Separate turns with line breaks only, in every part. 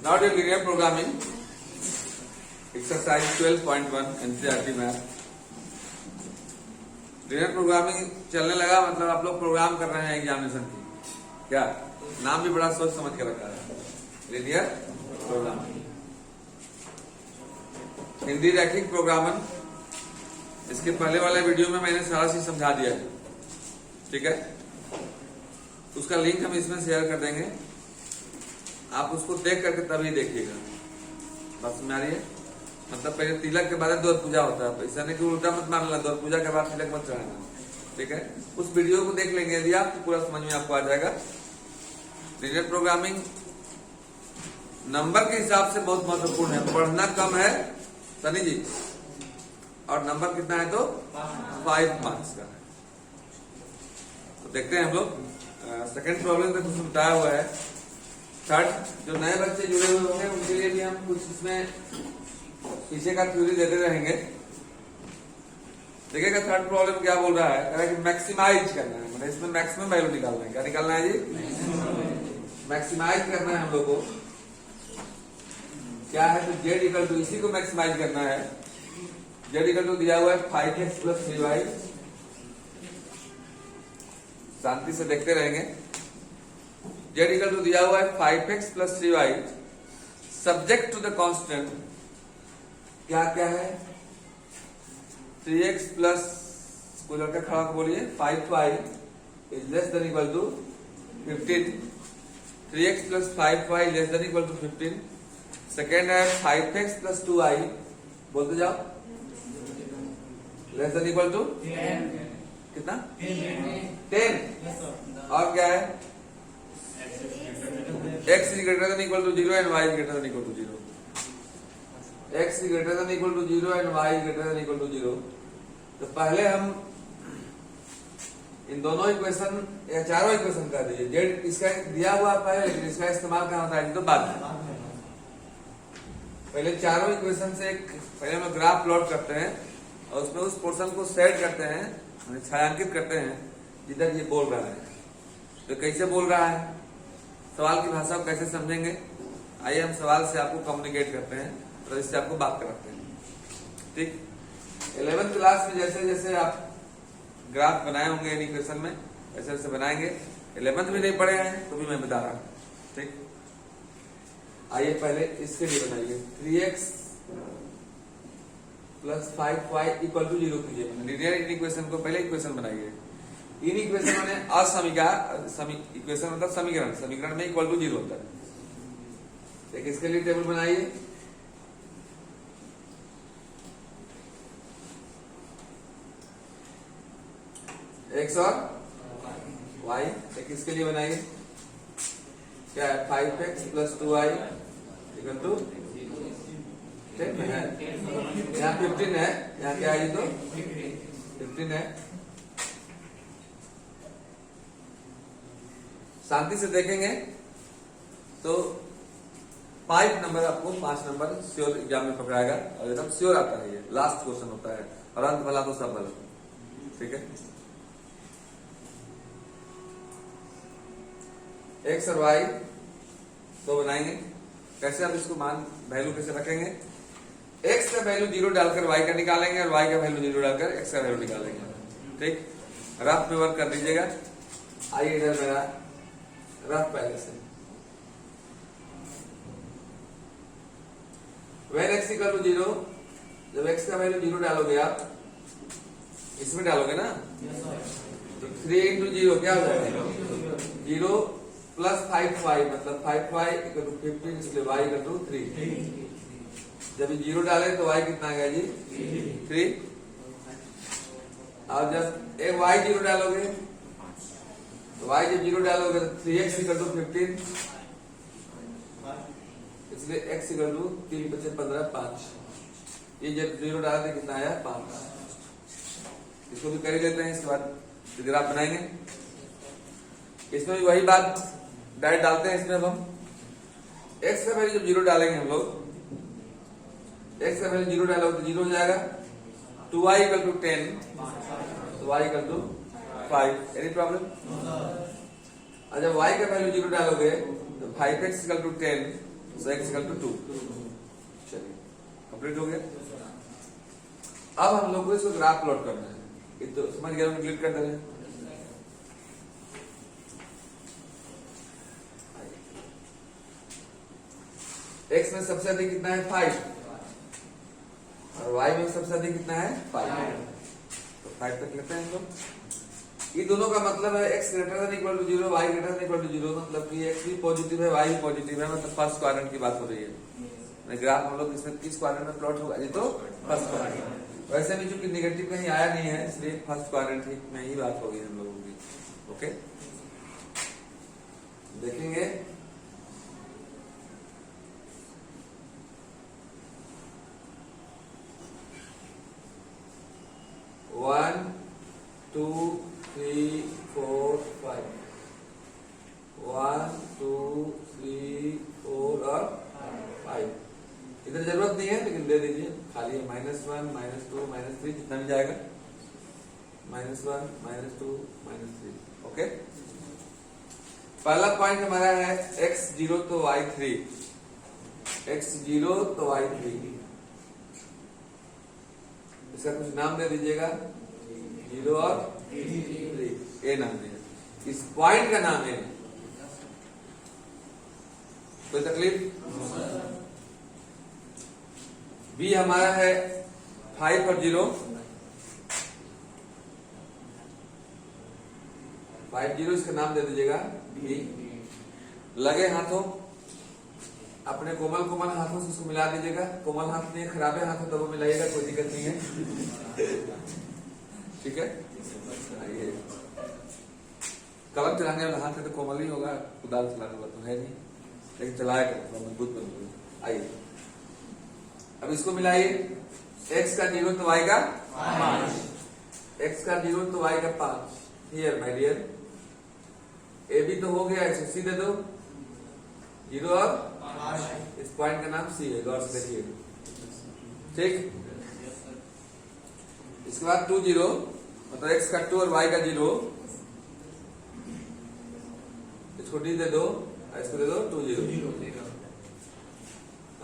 Now do linear programming, exercise 12.1 NCERT math. Linear programming चलने लगा मतलब आप लोग प्रोग्राम कर रहे हैं एग्जामिनेशन की। क्या नाम भी बड़ा सोच समझ के रखा है, लिनियर प्रोग्रामिंग। हिंदी रैखिक प्रोग्रामन, इसके पहले वाले वीडियो में मैंने सारा चीज समझा दिया है, ठीक है। उसका लिंक हम इसमें शेयर कर देंगे, आप उसको देख करके तभी देखिएगा। बात समझ आ रही है? मतलब पहले तिलक के बाद द्वार पूजा होता है, ऐसा नहीं कि उल्टा मत मान लेना, द्वार पूजा के बाद तिलक मत चढ़ाना, ठीक है। उस वीडियो को देख लेंगे यदि आप, तो पूरा समझ में आपको आ जाएगा। लिनियर प्रोग्रामिंग नंबर के हिसाब से बहुत महत्वपूर्ण है। पढ़ना कम है सनी जी, और नंबर कितना है तो 5 मार्क्स का है। तो देखते हैं हम लोग सेकंड प्रॉब्लम में कुछ बताया हुआ है। थर्ड, जो नए बच्चे जुड़े हुए होंगे उनके लिए भी हम कुछ इसमें पीछे का थ्योरी देते रहेंगे। देखिएगा थर्ड प्रॉब्लम क्या बोल रहा है, कह रहा है कि मैक्सिमाइज करना है, मतलब इसमें मैक्सिमम वैल्यू निकालना है। क्या निकालना है जी? मैक्सिमाइज करना है हम लोग को। क्या है तो जेड इक्वल टू, इसी को मैक्सिमाइज करना है। जेड इक्वल टू दिया हुआ है 5x + 3y। शांति से देखते रहेंगे। जेड इक्वल टू दिया हुआ है 5x + 3y subject to the constant. क्या क्या है? 3x प्लस, कोई लड़का खड़ा बोलिए, 5y is less than equal to 15। 3x + 5y less than equal to 15। Second है 5x + 2y, बोलते जाओ, लेस देन इक्वल टू कितना? 10। और क्या है? x is greater than equal to 0 and y is greater than equal to 0। x is greater than equal to 0 and y is greater than equal to 0। तो पहले हम इन दोनों इक्वेशन या चारों इक्वेशन कर दीजिए। जेड इसका दिया हुआ पहले, लेकिन इसका इस्तेमाल कहाँ होता है तो बाद में। पहले चारों इक्वेशन से एक पहले हम ग्राफ प्लॉट करते हैं और उसमें उस पोर्शन को सेट करते हैं, छायांकित करते हैं जिधर ये बोल रहा है। तो कैसे बोल रहा है, सवाल की भाषा को कैसे समझेंगे, आइए हम सवाल से आपको कम्युनिकेट करते हैं और इससे आपको बात कराते हैं, ठीक। 11th क्लास में जैसे जैसे आप ग्राफ बनाए होंगे इन इक्वेशन में, ऐसे ऐसे बनाएंगे। 11th भी नहीं पढ़े हैं तो भी मैं बता रहा हूं, ठीक। आइए पहले इसके लिए बनाइए। 3x + 5y = 0 कीजिए। लिनियर इक्वेशन को पहले इक्वेशन बनाइए। इन इक्वेशन में असमीका, इक्वेशन मतलब समीकरण, समीकरण में इक्वल टू 0 होता है। देखिए इसके लिए टेबल बनाइए। x और y, एक इसके लिए बनाइए। क्या है? 5x + 2y = 10 है। यहाँ 15 है, यहाँ क्या है? तो 15 है। शांति से देखेंगे तो 5 नंबर आपको 5 नंबर श्योर एग्जाम में पकड़ाएगा, और एकदम श्योर आता है। ये लास्ट क्वेश्चन होता है, और अंत भला तो सब भला, ठीक है। x और y तो बनाएंगे। कैसे आप इसको मान वैल्यू कैसे रखेंगे? x का वैल्यू 0 डालकर y का निकालेंगे, और y का वैल्यू 0 डालकर x का वैल्यू निकालेंगे, ठीक। रफ में वर्क कर दीजिएगा। आइए इधर मेरा रफ पहले से। When x = 0, जब x का वैल्यू 0 डालोगे आप, इसमें डालोगे ना, तो 3 × 0 क्या हो जाएगा? 0 + 5y, मतलब 5y = 15, इसलिए y = 3। जब 0 डाले तो y कितना आ गया जी? 3। और जब एक y 0 डालोगे तो y जब 0 डालोगे तो 3x = 15, इसलिए x = 3 × 5 = 15, 5। ये जब 0 डालते कितना आया? 5। इसको भी कर लेते हैं, इसके बाद ग्राफ बनाएंगे। इसमें भी वही बात डायरेक्ट डालते हैं। इसमें अब हम x का वैल्यू जब 0 डालेंगे हम लोग, x का वैल्यू 0 डालोगे तो 0 हो जाएगा। 2y = 10, तो y = 5। Any problem? और जब y का वैल्यू 0 डालोगे तो 5x = 10, so x equal to 2। चलिए कंप्लीट हो गया। अब हम लोग को इसको ग्राफ प्लॉट करना है, ये तो समझ गया, हम क्लिक कर दे रहे हैं। x में सबसे अधिक कितना है 5 और y में सबसे अधिक कितना है 5, तो 5 तक लेते हैं हम लोग। ये दोनों का मतलब है x greater than equal to 0, y greater than equal to 0, मतलब कि x भी पॉजिटिव है y भी पॉजिटिव है, मतलब फर्स्ट क्वाड्रेंट की बात हो रही है। ग्राफ हम लोग इसमें किस क्वाड्रेंट में प्लॉट होगा, ये तो फर्स्ट क्वाड्रेंट। वैसे भी चूंकि नेगेटिव कहीं आया नहीं है, इसलिए फर्स्ट क्वाड्रेंट में ही बात होगी हम लोगों की। ओके, देखेंगे वन 2 3 4 5, 1 2 3 4 और 5। इधर जरूरत नहीं है लेकिन दे दीजिए, खाली है -1 -2 -3 जितना भी जाएगा, -1 -2 -3। ओके, पहला पॉइंट हमारा है x0 तो y3, x0 तो y3, इसका कुछ नाम दे दीजिएगा, 0 और 3, ए नाम दिया। इस पॉइंट का नाम है, कोई तकलीफ? बी हमारा है 5 और 0, 5 0, इसका नाम दे दीजिएगा बी। लगे हाथों, अपने कोमल कोमल हाथों से इसको मिला दीजिएगा। कोमल हाथ नहीं, खराबे हाथ हो तो वो मिलाइएगा, कोई दिक्कत नहीं है। ठीक है, आइए। कलम चलाने वाला हाथ है तो कोमल ही होगा, कुदाल चलाने वाला तो है नहीं, लेकिन चलाया कर मजबूत बन। आइए अब इसको मिलाइए, x का 0 तो y का 5, x का 0 तो y का 5। Here my dear, A B तो हो गया, इसको सी दे दो, 0 और 5। इस पॉइंट का नाम सी है, गौर से देखिए। ठीक, इसके बाद 2 0, मतलब x का 2 और y का 0, इसको डी दे दो, इसको दे दो 2 0।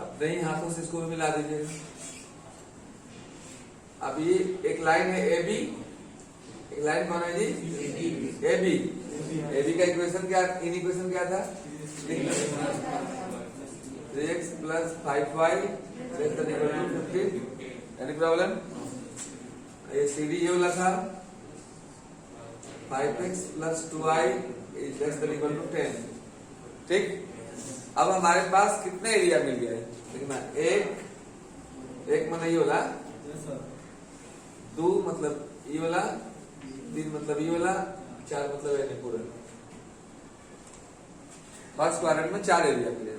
अपने ही हाथों से इसको मिला दीजिए। अब ये एक लाइन है ए बी, एक लाइन कौन है जी? A B. ए बी का इक्वेशन क्या, इन इक्वेशन क्या था? 3x plus 5y less than equal to 15। Any problem? ये सी डी ये वाला था, 5x plus 2y less than equal to 10। ठीक, अब हमारे पास कितने एरिया मिल गए देखना, एक मतलब ये वाला, 2 मतलब ये वाला, 3 मतलब ये वाला, 4 मतलब ये पूरा। फर्स्ट क्वाड्रेंट में 4 एरिया मिले,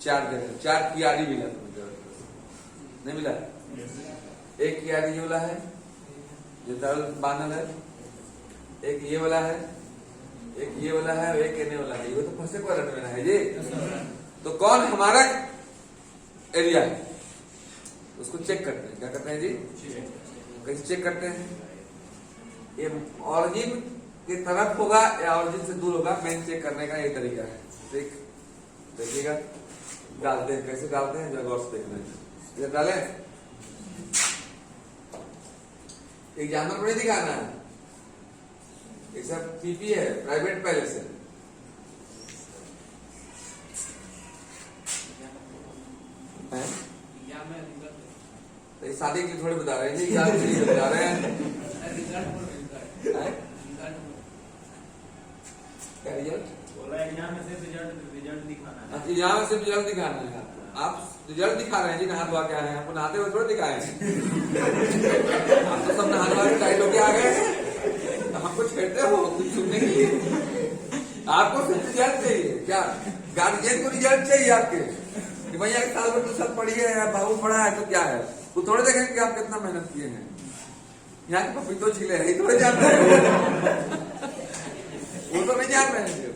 4 जगह, 4 कियारी मिला, नहीं मिला? एक कियारी ये वाला है जो तरल बानल है, एक ये वाला है, एक ये वाला है, एक एने वाला है। ये तो फर्स्ट क्वाड्रेंट में है जी। तो कौन हमारा एरिया है उसको चेक करते हैं। क्या करते हैं जी? कैसे चेक करते हैं? ये ऑरिजिन की तरफ होगा या ऑरिजिन से दूर होगा, मेन चेक करने का ये तरीका है। ठीक, देखिएगा डालते हैं, कैसे डालते हैं जगह से देखना है। इधर डाले, एग्जाम्पल पर दिखाना है, ये सब पीपी है, प्राइवेट पैलेस है। तो शादी के लिए थोड़ी बता रहे हैं जी, एग्जाम के लिए बता रहे हैं। क्या रिजल्ट? बोला एग्जाम में सिर्फ रिजल्ट दिखाना है। एग्जाम में सिर्फ रिजल्ट दिखाना है। आप रिजल्ट दिखा रहे हैं जी, नहा धोआ के आए हैं, आपको नहाते हुए थोड़ा दिखाए। आप तो सब नहा धोआ के टाइट होके आ गए, हमको छेड़ते हो कुछ सुनने के लिए। आपको सिर्फ रिजल्ट चाहिए क्या? गार्जियन को रिजल्ट चाहिए आपके कि भैया एक साल में ट्यूशन पढ़िए या बाबू पढ़ा है तो क्या है, वो थोड़े देखेंगे कि आप कितना मेहनत किए हैं। यहाँ के पपीतो छिले हैं, थोड़े जानते हैं। वो तो नहीं जान रहे हैं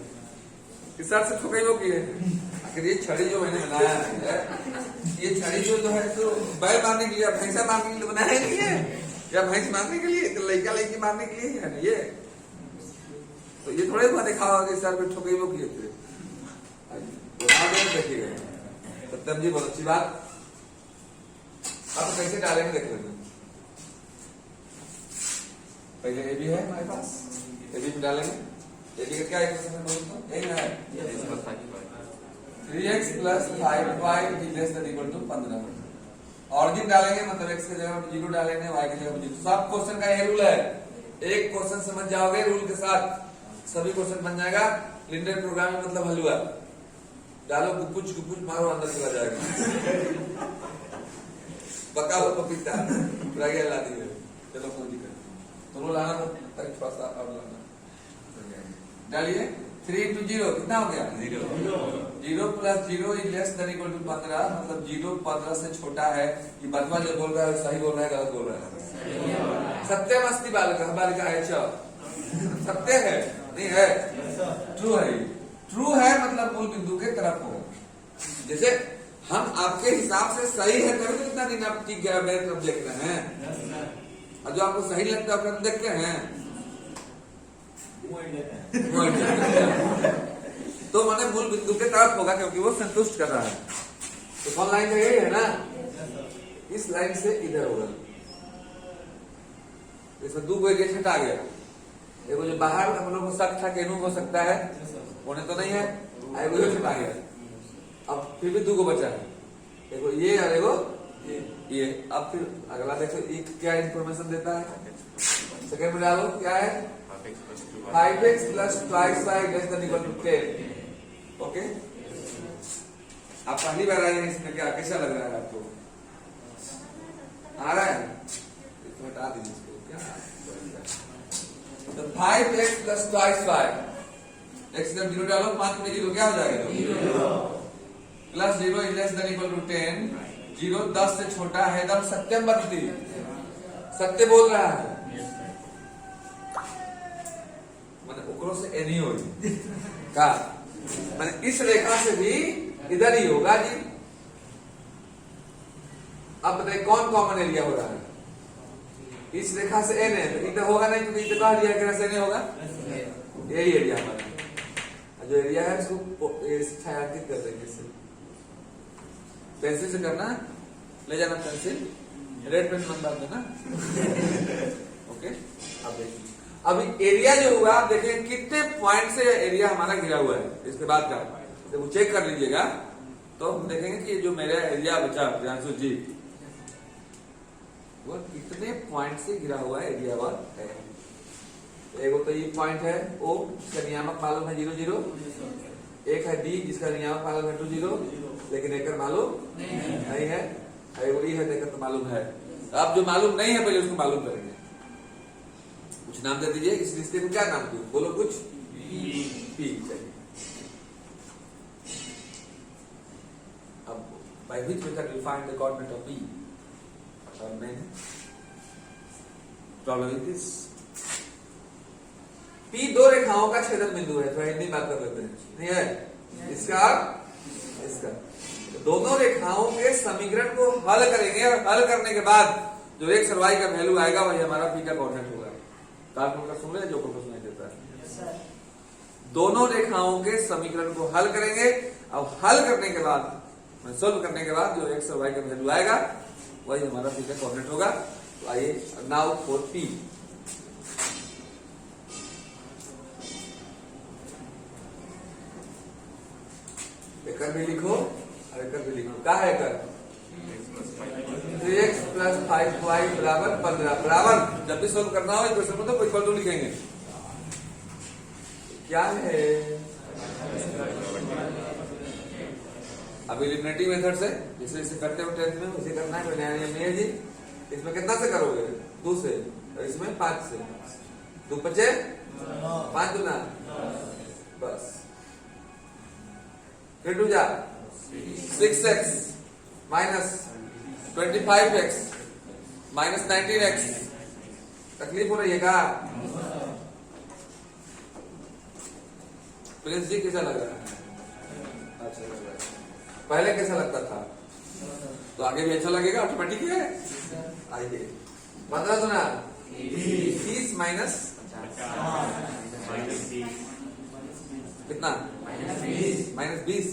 कि सर से ठुकाई वो की है। आखिर ये छड़ी जो मैंने बनाया है, ये छड़ी जो है तो बैल मारने के लिए, भैंसा मारने के लिए बनाया नहीं है, या भैंस मारने के लिए, लड़का लड़की मारने के लिए है ना ये। तो ये थोड़े देखा होगा कि सर पे ठुकाई वो किए थे। देखिएगा समझिए बहुत अच्छी बात। अब कैसे डालेंगे देख लेंगे। पहले ए बी है हमारे पास, ए बी में डालेंगे। ए बी का क्या इक्वेशन है दोस्तों? यही है 3x plus 5y less than equal to 15। Origin डालेंगे मतलब x की जगह पर 0 डालेंगे, y की जगह पर 0। सब क्वेश्चन का ये रूल है, एक क्वेश्चन समझ जाओगे रूल के साथ सभी क्वेश्चन बन जाएगा। लिनियर प्रोग्रामिंग मतलब हलवा, डालो कुछ मारो अंदर चला जाएगा। पका हो पपीता पूरा गया ला दिए। चलो कोई दिक्कत नहीं, तो लाना तक थोड़ा सा अब लाना डालिए। 3 into 0 कितना हो गया? 0 plus 0 is less than equal to 15, मतलब 0 15 से छोटा है। ये बतवा जो बोल रहा है सही बोल रहा है गलत बोल रहा है? सत्यम अस्ति बालिका, बालिका है सत्य है नहीं है? ट्रू है। ट्रू है मतलब मूल बिंदु के तरफ हो। जैसे हम आपके हिसाब से सही है तभी तो कितना दिन आप ठीक गया मेरे तरफ देख रहे हैं, और जो आपको सही लगता है हम देखते हैं। तो माने मूल बिंदु के तरफ होगा क्योंकि वो संतुष्ट कर रहा है। तो कौन लाइन का यही है ना, इस लाइन से इधर होगा। इसमें दो वेरिएशन हटा गया। देखो जो बाहर हम लोग को शक था केनू हो सकता है, होने तो नहीं है, आएगो छुटा गया। अब फिर भी 2 को बचा है, देखो ये और देखो ये। अब फिर अगला देखो ये क्या इंफॉर्मेशन देता है। सेकंड में डालो क्या है? 5x plus 2y less than equal to 10। Okay, आप पहली बार आए हैं इसमें, क्या कैसा लग रहा है आपको? आ रहा है? इसको हटा दीजिए इसको। क्या तो 5x प्लस 2y, x जब 0 डालो 5 में 0 क्या हो जाएगा? Plus 0 is less than equal to 10। 0 10 से छोटा है, एकदम सत्यम वदति, सत्य बोल रहा है। मैंने उकरो से ए नहीं होगी का, मैंने इस रेखा से भी इधर ही होगा जी। अब बताइए कौन कॉमन एरिया हो रहा है? इस रेखा से एन है तो इधर होगा नहीं, क्योंकि इधर बाहर एरिया रेखा से नहीं होगा, यही एरिया हमारा। जो एरिया है उसको छायांकित कर देंगे इससे। पेंसिल से करना, ले जाना पेंसिल, रेड पेन मत डाल देना। ओके, अब देखिए अभी एरिया जो हुआ आप देखिए कितने पॉइंट से एरिया हमारा घिरा हुआ है। इसके बाद का जब चेक कर लीजिएगा तो हम देखेंगे कि जो मेरा एरिया बचा प्रियांशु जी, वो कितने पॉइंट से घिरा हुआ एरिया है। एक तो ये पॉइंट है O, जिसका नियामक मालूम है 0 0। एक है D जिसका नियामक मालूम है 2 0, लेकिन एक मालूम नहीं है। एक है देखकर तो मालूम है। अब जो मालूम नहीं है पहले उसको मालूम करेंगे। कुछ नाम दे दीजिए इस रिश्ते में, क्या नाम दूं? बोलो कुछ। P चाहिए। अब by which method you find the coordinate of P? और मैं प्रॉब्लम इज दिस। P 2 रेखाओं का छेदन बिंदु है। थोड़ा हिंदी बात कर लेते हैं, नहीं है? इसका इसका दोनों रेखाओं के समीकरण को हल करेंगे, और हल करने के बाद जो x और y का वैल्यू आएगा वही हमारा P का कोऑर्डिनेट होगा। कार्टून का सुन रहे जो को सुनाई देता है। दोनों रेखाओं के समीकरण को हल करेंगे, और हल करने के बाद सोल्व करने के बाद जो x और y का वैल्यू आएगा वही हमारा P का कोऑर्डिनेट होगा। तो आइए नाउ फॉर P। कर भी लिखो और कर भी लिखो। क्या है कर? 3x प्लस 5y बराबर 15। बराबर जब भी सोल्व करना हो क्वेश्चन को तो इक्वल टू लिखेंगे। क्या है? अब एलिमिनेटिव मेथड से जैसे इसे करते हो 10th में उसे करना है। नया नियम है जी, इसमें कितना से करोगे? 2 से, और इसमें 5 से। 2 बचे 5 दूना, बस फिर 2 जा 6x minus 25x minus 19x। तकलीफ हो रही है क्या? प्रिंस जी कैसा लग रहा है? अच्छा लग रहा है। पहले कैसा लगता था? तो आगे भी अच्छा लगेगा, ऑटोमेटिक है। आइए 15 दूना 30 माइनस कितना? माइनस 20।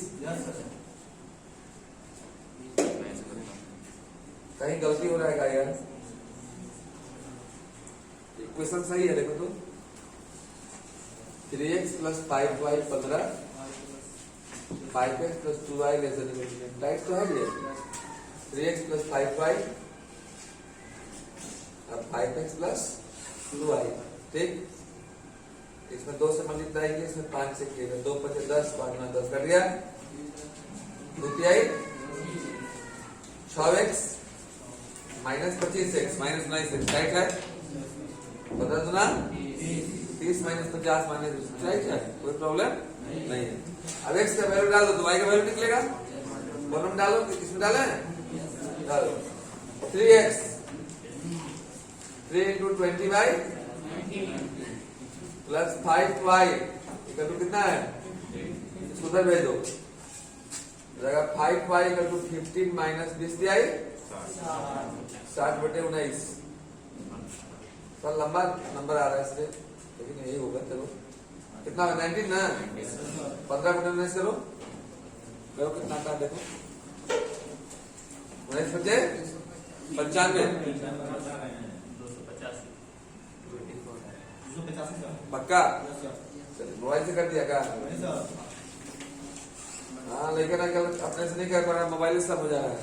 कहीं गलती हो रहा है यार, इक्वेशन सही है देखो तो, 3x plus 5y 15, 5x plus 2y right तो है ये, 3x प्लस 5y और 5x प्लस 2y, ठीक। इसमें 2 से मल्टीप्लाई किया, इसमें 5 से किया, 2 5 10, 5 में 10 कट गया, द्वितीय 6x minus 25x minus 9x right है, 15 दूना 30 माइनस 50 माइनस राइट है, कोई प्रॉब्लम नहीं है। अब x का वैल्यू डालो तो y का वैल्यू निकलेगा, कॉलम डालो किसमें डाले डालो, 3x 3 into 20y plus 5y equal to कितना है, इसको उधर भेज दो, 5y इक्वल टू 15 माइनस 20 दिया 60/19। सर लंबा नंबर आ रहा है इसलिए, लेकिन यही होगा। चलो कितना 19 ना, 15/19 करो, करो कितना आता है देखो, 19 बचे 95 पक्का, मोबाइल से कर दिया क्या? हाँ लेकिन अगर अपने से नहीं कर पा रहा, मोबाइल से सब हो जा रहा है।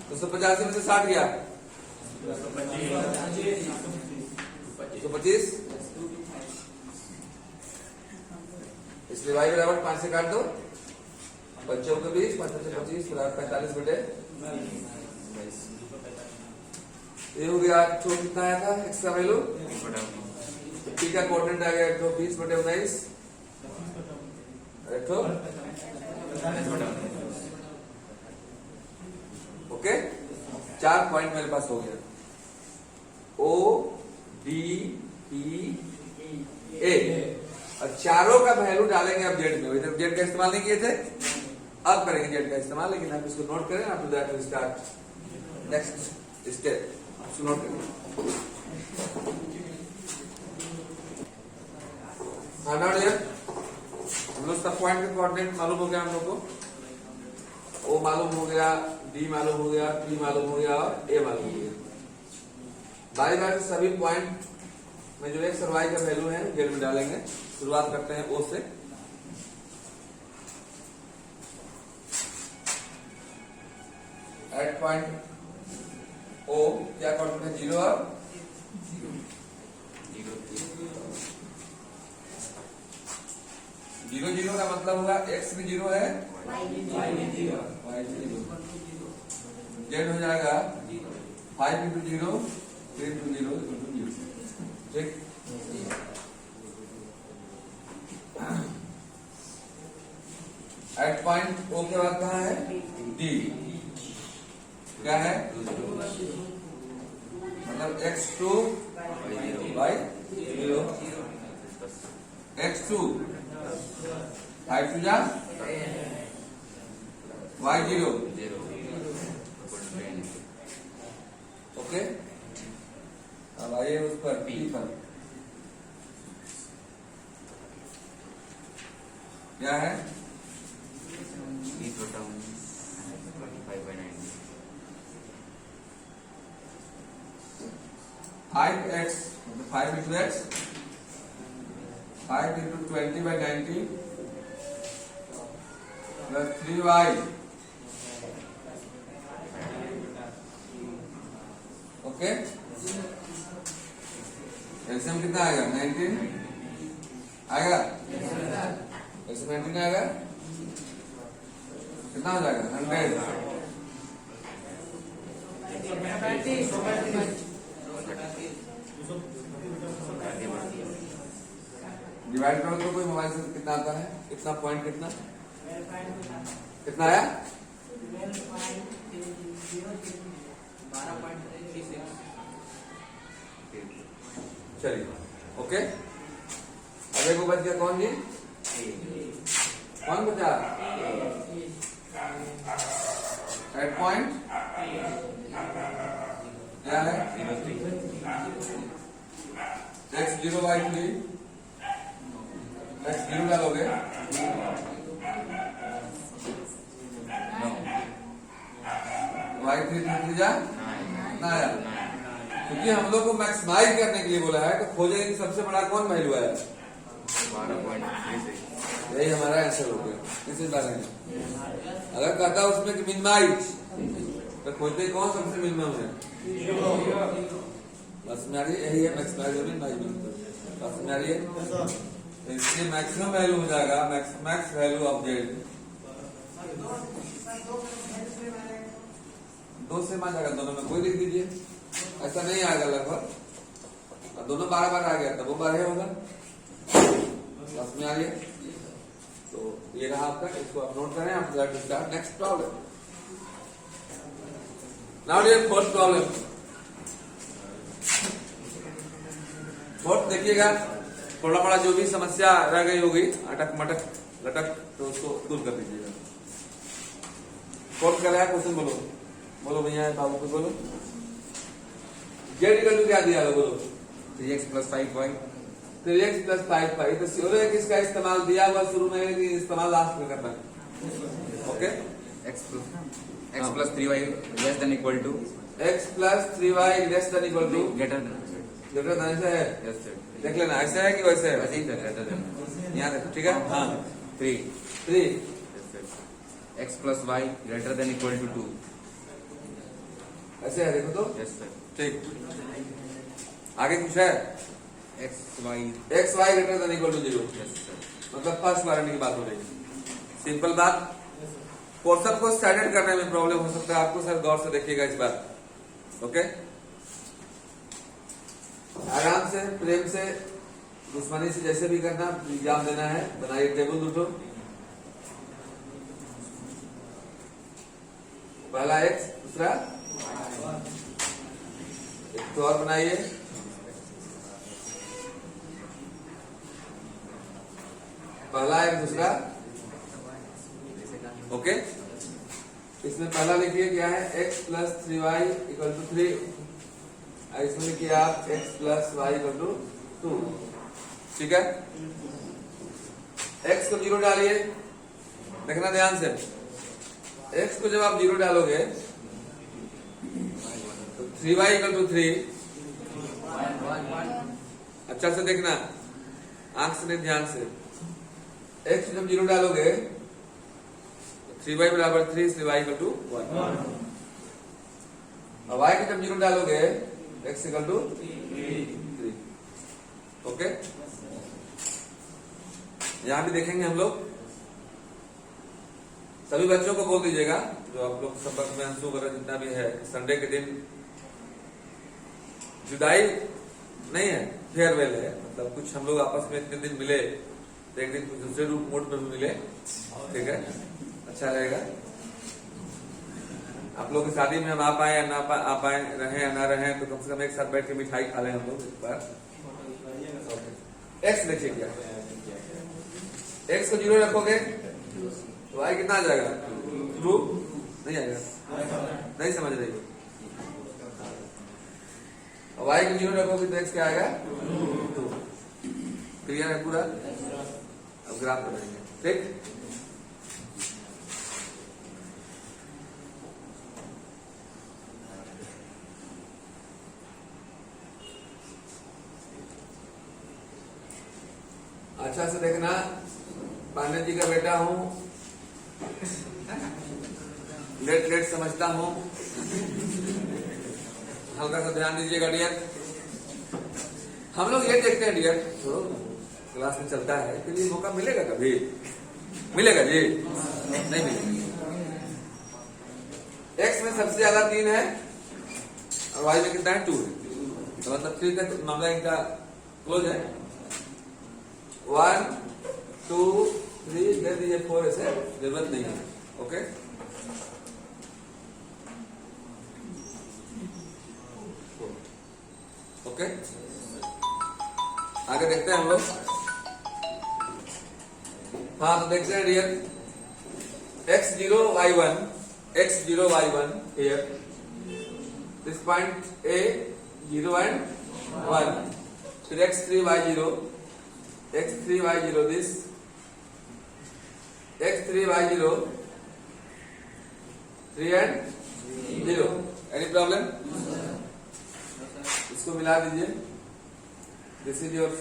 285 में से 60 गया, 225, इसलिए y बराबर 5 से काट दो, 5 चौक 20, 5 से 25 बराबर 45/22। ये हो गया, तो कितना आया था x का वैल्यू, t का कोऑर्डिनेट आ गया 20/19, ओके। 4 पॉइंट मेरे पास हो गया, O D P A, और चारों का वैल्यू डालेंगे अब जेड में। इधर जेड का इस्तेमाल नहीं किए थे, अब करेंगे जेड का इस्तेमाल, लेकिन आप इसको नोट करें, after that will start next step, इसको नोट करें। हम लोग सब पॉइंट के कोऑर्डिनेट मालूम हो गया हम लोग को, O मालूम हो गया, D मालूम हो गया, P मालूम हो गया और A मालूम हो गया। बारी बारी सभी पॉइंट में जो x और y का वैल्यू है जेड में डालेंगे। शुरुआत करते हैं O से, एट पॉइंट O क्या कोऑर्डिनेट है, 0 और 0 0 का मतलब होगा x भी 0 है, y भी 0, जेड हो जाएगा 5 into 0 3 into 0 0, ठीक। एट पॉइंट O के बाद कहाँ है, D क्या है, मतलब x2 y 0, x2 5 to जा y 0, ओके। अब आइए उस पर P पर, क्या है, 5x 5 into x, 5 into 20/90 plus 3y, okay. LCM कितना आएगा, 19 आएगा, एलसीएम 19 आएगा, कितना हो जाएगा, 100। डिवाइड करो तो कोई मोबाइल से कितना आता है, कितना पॉइंट, कितना कितना आया, 12.36। चलिए ओके। अब एक बच गया कौन जी, कौन बचा, एट पॉइंट क्या है, x0y3, x0 डालोगे, वाई 3 3 जा ना आया, क्योंकि हम लोग को मैक्सिमाइज करने के लिए बोला है, तो खोजे कि सबसे बड़ा कौन वैल्यू है,
12.36।
यही हमारा आंसर हो गया। किसी बारे में अगर कहता उसमें कि मिनिमाइज, तो खोजते कौन सबसे मिनिमम है, बस में आ रही है, यही है मैक्सिमाइज और मिनिमाइज, बस में आ रही है। तो इसलिए मैक्सिमम वैल्यू हो जाएगा मैक्स वैल्यू ऑफ जेड 2 से आ जाएगा, दोनों में कोई लिख दीजिए, ऐसा नहीं आएगा लगभग, और दोनों 12 बार आ गया तब वो 12 होगा, बस में आ गया। तो ये रहा आपका, इसको आप नोट करें। आप start next problem. Now dear first problem, fourth देखिएगा, थोड़ा बड़ा जो भी समस्या रह गई होगी अटक मटक लटक, तो उसको दूर कर दीजिएगा। फोर्थ कर रहा है क्वेश्चन, बोलो बोलो भैया बाबू को बोलो, जेड इक्वल टू क्या दिया, बोलो
3x + 5y।
3x + 5y, तो श्योर है कि इसका इस्तेमाल दिया हुआ शुरू में, कि इस्तेमाल लास्ट में करना है। Okay,
x + 3y less than equal to
x + 3y less than equal to
greater than।
Greater than, ऐसा है,
यस सर,
देख लेना ऐसा है कि वैसे है,
वैसे ही सर, greater than।
यहाँ देखो, ठीक है, हाँ
3।
3
yes sir, x + y greater than equal to 2।
ऐसे है, देखो तो
यस सर,
ठीक। आगे कुछ है,
x y।
Greater than equal to 0,
yes sir,
मतलब फर्स्ट वारंटी की बात हो रही है, सिंपल बात। पोर्शन को स्टैंडर्ड करने में प्रॉब्लम हो सकता है आपको, सर गौर से देखिएगा इस बार। ओके, आराम से प्रेम से दुश्मनी से जैसे भी करना, एग्जाम देना है। बनाइए टेबल दूठो, पहला x, दूसरा एक तो और बनाइए, पहला एक दूसरा। ओके, इसमें पहला लिखिए क्या है, x + 3y = 3, और इसमें लिखिए आप x + y = 2, ठीक है। x को 0 डालिए, देखना ध्यान से, x को जब आप 0 डालोगे तो 3y = 3, अच्छा से देखना, आंख से नहीं ध्यान से, x जब 0 डालोगे 3y = 3, इसलिए y = 1, और y को जब 0 डालोगे x = 3। ओके, यहां भी देखेंगे हम लोग। सभी बच्चों को बोल दीजिएगा, जो आप लोग संपर्क में अंशु वगैरह जितना भी है, संडे के दिन जुदाई नहीं है, फेयरवेल है, मतलब कुछ हम लोग आपस में इतने दिन मिले, तो एक दिन कुछ दूसरे रूप मोड में भी मिले, ठीक है, अच्छा रहेगा। आप लोग की शादी में हम आ पाए या ना आ पाए, रहे या ना रहे, तो कम से कम एक साथ बैठ के मिठाई खा लें हम लोग एक बार। एक्स देखिए क्या, एक्स को 0 रखोगे तो y कितना आ जाएगा, 2 नहीं आएगा, नहीं समझ रही हो, y को 0 रखोगे तो x क्या आएगा, 2। क्लियर है पूरा, अब ग्राफ बनाएंगे, ठीक। अच्छा से देखना, पांडे जी का बेटा हूं, लेट समझता हूं, हल्का सा ध्यान दीजिएगा डियर। हम लोग ये देखते हैं डियर, छोड़ो क्लास में चलता है, कि ये मौका मिलेगा कभी, मिलेगा जी, नहीं मिलेगा। एक्स में सबसे ज्यादा 3 है और वाई में कितना है, 2 है, तो मतलब 3 का मामला इनका क्लोज है। 1 2 3 दे दीजिए, 4 ऐसे जरूरत नहीं है। ओके, ओके, आगे देखते हैं हम लोग। हाँ, तो देखते हैं dear, x0 y1 here, this point A 0 and 1, फिर x3 y0 this x3 y0 3 and 0. Any problem? इसको मिला दीजिए. This is your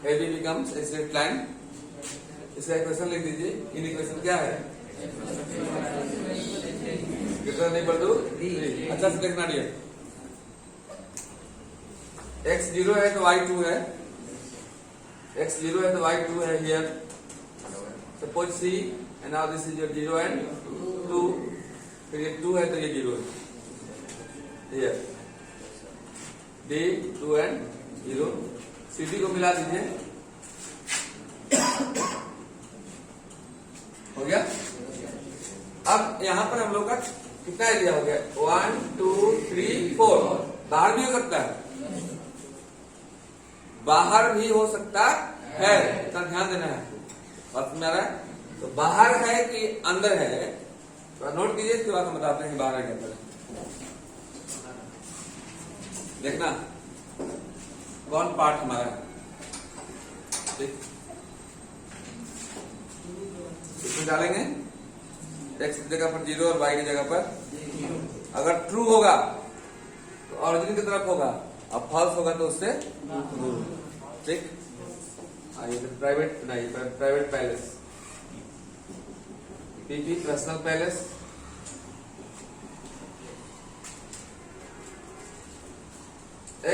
AB becomes a straight line. इसका इक्वेशन लिख दीजिए. इन इक्वेशन क्या है? ग्रेटर नहीं बढ़ दो. अच्छा से देखना डियर. x 0 है तो y 2 है. x 0 है तो y 2 है here. Suppose C and now this is your 0 and 2. फिर ये 2 है तो ये 0 है. Here. D 2 and 0. CD को मिला दीजिए. हो गया. अब यहां पर हम लोग का कितना एरिया हो गया? 1 2 3 4. बाहर भी हो सकता है. बाहर भी हो सकता है. इतना ध्यान देना है. बात में आ रहा है? तो बाहर है कि अंदर है, तो नोट कीजिए. इसके बाद हम बताते हैं कि बाहर है कि अंदर है. देखना कौन पार्ट हमारा है. ठीक, इसमें डालेंगे x की जगह पर 0 और y की जगह पर. अगर ट्रू होगा तो ऑरिजिन की तरफ होगा, अब फॉल्स होगा तो उससे दूर. ठीक. आइए प्राइवेट नहीं, private palace. PP personal palace.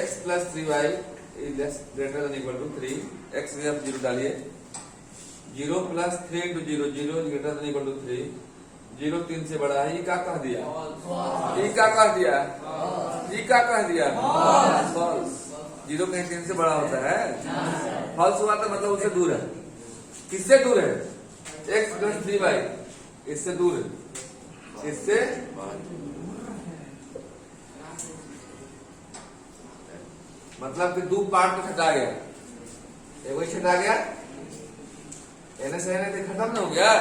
x plus 3y is less greater than equal to 3. x में आप 0 डालिए. 0 plus 3 into 0 0 is greater than equal to 3. 0 3 से बड़ा है. ये क्या कह दिया? ये क्या कह दिया? ये क्या कह दिया? फॉल्स. 0 कहीं 3 से बड़ा होता है? फॉल्स हुआ तो मतलब उससे दूर है. किससे दूर है? x plus 3y इससे दूर है. इससे मतलब कि दो पार्ट को छटा गया. एक वही छटा गया. एने से एने तो खत्म ना हो गया.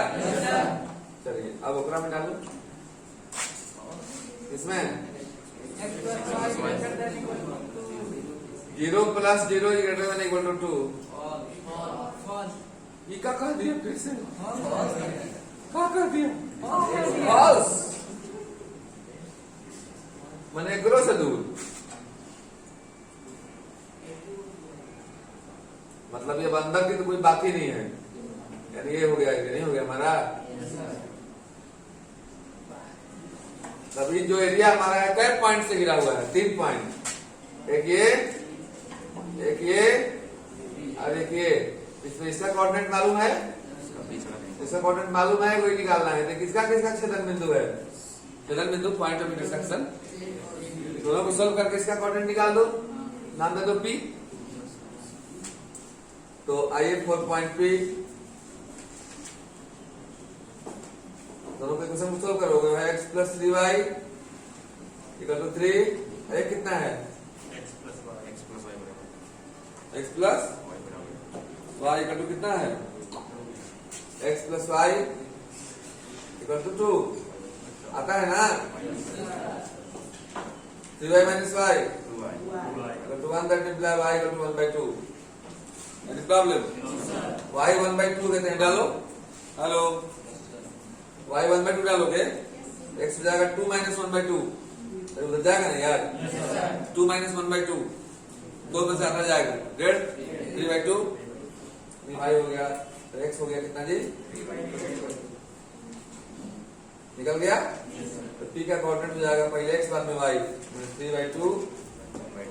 चलिए अब ओकरा में डालो. इसमें 0 plus 0 is greater than equal to 2. ये क्या कह दिया? फिर से क्या कह दिया? फॉल्स. मैंने ग्रो से दूर. मतलब ये अंदर की तो कोई बात ही नहीं है. यानी ये हो गया, ये नहीं हो गया हमारा. तभी जो एरिया हमारा है कई पॉइंट से घिरा हुआ है? 3 पॉइंट. एक ये और एक ये. इसमें इसका कोऑर्डिनेट मालूम है? इसका कोऑर्डिनेट मालूम है, कोई निकालना है. तो किसका किसका छेदन बिंदु है? छेदन बिंदु पॉइंट ऑफ इंटरसेक्शन. दोनों को सोल्व करके इसका कोऑर्डिनेट निकाल दो. नाम दे दो P. तो आइए 4 पॉइंट P. दोनों के क्वेश्चन को सोल्व करोगे. x plus 3y equal to 3. एक कितना है? x plus y equal to कितना है? x plus y equal to 2. आता है ना? 3y minus y equal to 1. That imply y equal to 1/2. Any problem? y 1/2 देते हैं. डालो. हेलो. y 1/2 डालोगे. x हो जाएगा 2 minus 1/2. उधर जाएगा ना यार? 2 minus 1/2 दो में से आता जाएगा. 3/2. y हो गया तो x हो गया कितना जी? निकल गया. तो p का कोऑर्डिनेट हो जाएगा पहले x बाद में y. 3/2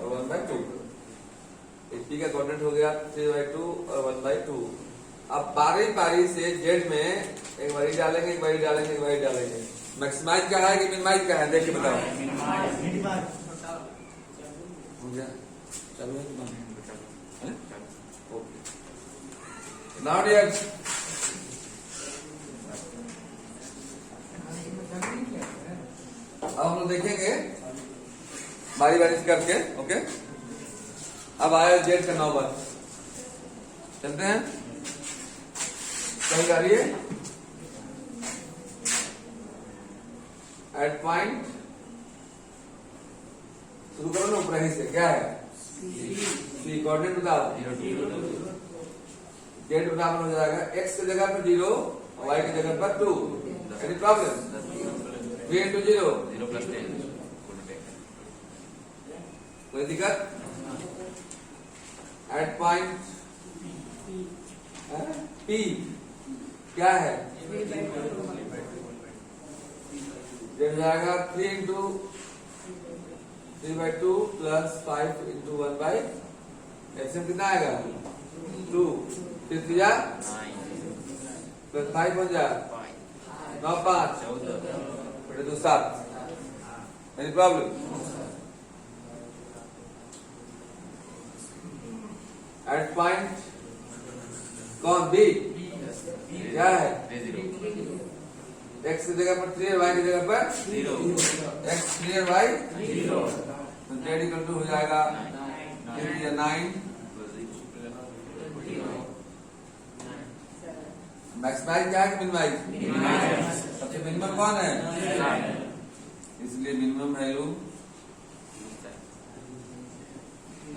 और 1/2. p का कोऑर्डिनेट हो गया 3/2 और 1/2. अब बारी बारी से z में एक बारी डालेंगे, एक बारी डालेंगे, एक बारी डालेंगे. मैक्सिमाइज का है कि मिनिमाइज का है? देखिए बताओ. हो गया. चलो ओके. नाउ डियर अब हम लोग देखेंगे बारी बारी से करके. ओके. अब आया जेड का नंबर. चलते हैं. कहीं आ रही है एट पॉइंट. शुरू करो ना ऊपर ही से. क्या है? सी. कोऑर्डिनेट बताओ. जेड बराबर हो जाएगा x की जगह पर 0 और y की जगह पर 2. Any problem? 3 into 0
0 plus 10. Could take.
कोई दिक्कत? एट पॉइंट P क्या है? जब जाएगा 3 into 3/2 plus 5 into 1/, एलसीएम कितना आएगा? 2 फिर
9.
प्लस 5 बन जा
5.
9 5
14.
फिर 2 7. Any problem? एट पॉइंट कौन बी क्या है?
0.
x की जगह पर 3 और y की जगह पर
0.
x 3 और y 0 तो z इक्वल टू हो जाएगा 9 मैक्सिमाइज क्या है कि मिनिमाइज? सबसे मिनिमम कौन है? इसलिए मिनिमम वैल्यू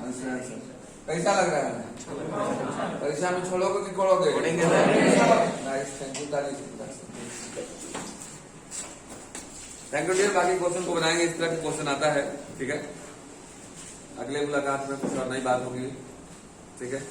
आंसर। कैसा लग रहा है? परीक्षा में छोड़ोगे कि कोड़ोगे?
कोड़ेंगे sir.
Nice, thank you. Thank you dear. बाकी क्वेश्चन को बनाएंगे, इस तरह के क्वेश्चन आता है, ठीक है। अगले मुलाकात में कुछ और नई बात होगी, ठीक है।